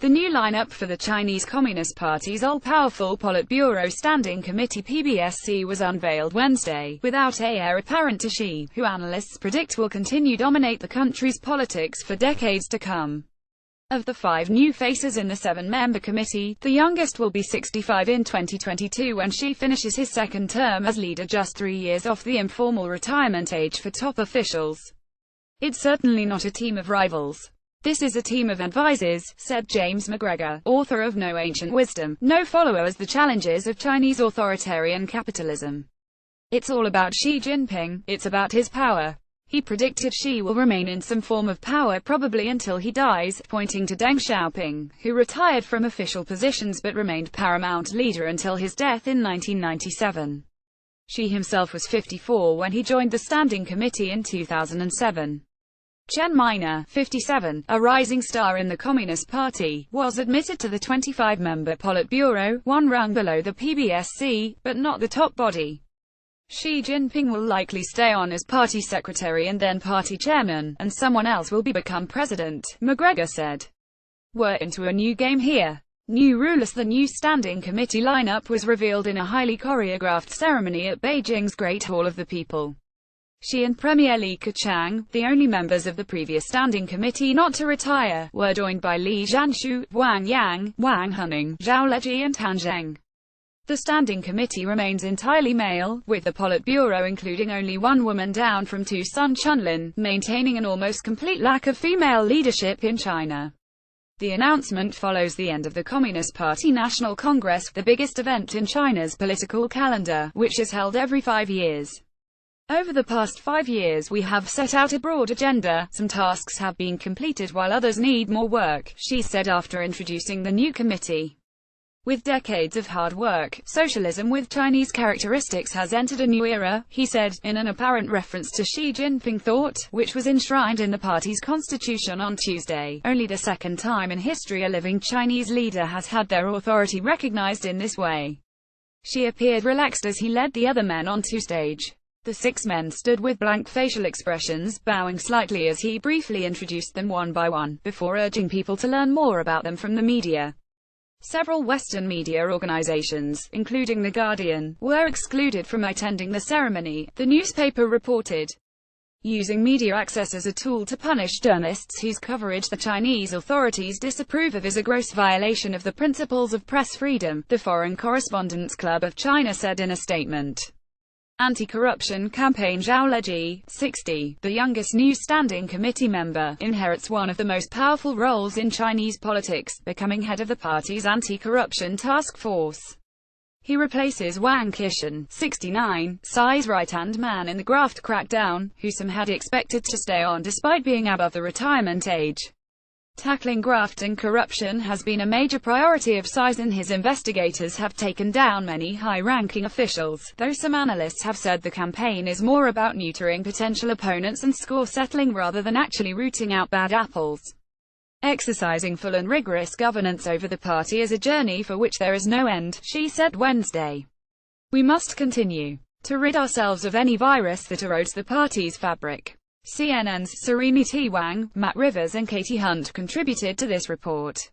The new lineup for the Chinese Communist Party's all-powerful Politburo Standing Committee (PBSC) was unveiled Wednesday, without a heir apparent to Xi, who analysts predict will continue to dominate the country's politics for decades to come. Of the 5 new faces in the 7-member committee, the youngest will be 65 in 2022 when Xi finishes his second term as leader, just 3 years off the informal retirement age for top officials. "It's certainly not a team of rivals. This is a team of advisors," said James McGregor, author of No Ancient Wisdom, No Followers: The Challenges of Chinese Authoritarian Capitalism. "It's all about Xi Jinping, it's about his power." He predicted Xi will remain in some form of power probably until he dies, pointing to Deng Xiaoping, who retired from official positions but remained paramount leader until his death in 1997. Xi himself was 54 when he joined the Standing Committee in 2007. Chen Minor, 57, a rising star in the Communist Party, was admitted to the 25-member Politburo, one rung below the PBSC, but not the top body. Xi Jinping will likely stay on as party secretary and then party chairman, and someone else will become president, McGregor said. "We're into a new game here. New rulers." The new Standing Committee lineup was revealed in a highly choreographed ceremony at Beijing's Great Hall of the People. Xi and Premier Li Keqiang, the only members of the previous Standing Committee not to retire, were joined by Li Zhanshu, Wang Yang, Wang Huning, Zhao Leji and Han Zheng. The Standing Committee remains entirely male, with the Politburo including only one woman, down from 2 Sun Chunlin, maintaining an almost complete lack of female leadership in China. The announcement follows the end of the Communist Party National Congress, the biggest event in China's political calendar, which is held every 5 years. "Over the past 5 years we have set out a broad agenda. Some tasks have been completed while others need more work," Xi said after introducing the new committee. "With decades of hard work, socialism with Chinese characteristics has entered a new era," he said, in an apparent reference to Xi Jinping thought, which was enshrined in the party's constitution on Tuesday. Only the second time in history a living Chinese leader has had their authority recognized in this way. Xi appeared relaxed as he led the other men onto stage. The 6 men stood with blank facial expressions, bowing slightly as he briefly introduced them one by one, before urging people to learn more about them from the media. Several Western media organizations, including The Guardian, were excluded from attending the ceremony, the newspaper reported. Using media access as a tool to punish journalists whose coverage the Chinese authorities disapprove of is a gross violation of the principles of press freedom, the Foreign Correspondents Club of China said in a statement. Anti-corruption campaign. Zhao Leji, 60, the youngest new Standing Committee member, inherits one of the most powerful roles in Chinese politics, becoming head of the party's anti-corruption task force. He replaces Wang Qishan, 69, Xi's right-hand man in the graft crackdown, who some had expected to stay on despite being above the retirement age. Tackling graft and corruption has been a major priority of Xi's, and his investigators have taken down many high-ranking officials, though some analysts have said the campaign is more about neutering potential opponents and score-settling rather than actually rooting out bad apples. "Exercising full and rigorous governance over the party is a journey for which there is no end," Xi said Wednesday. "We must continue to rid ourselves of any virus that erodes the party's fabric." CNN's Serenity Wang, Matt Rivers and Katie Hunt contributed to this report.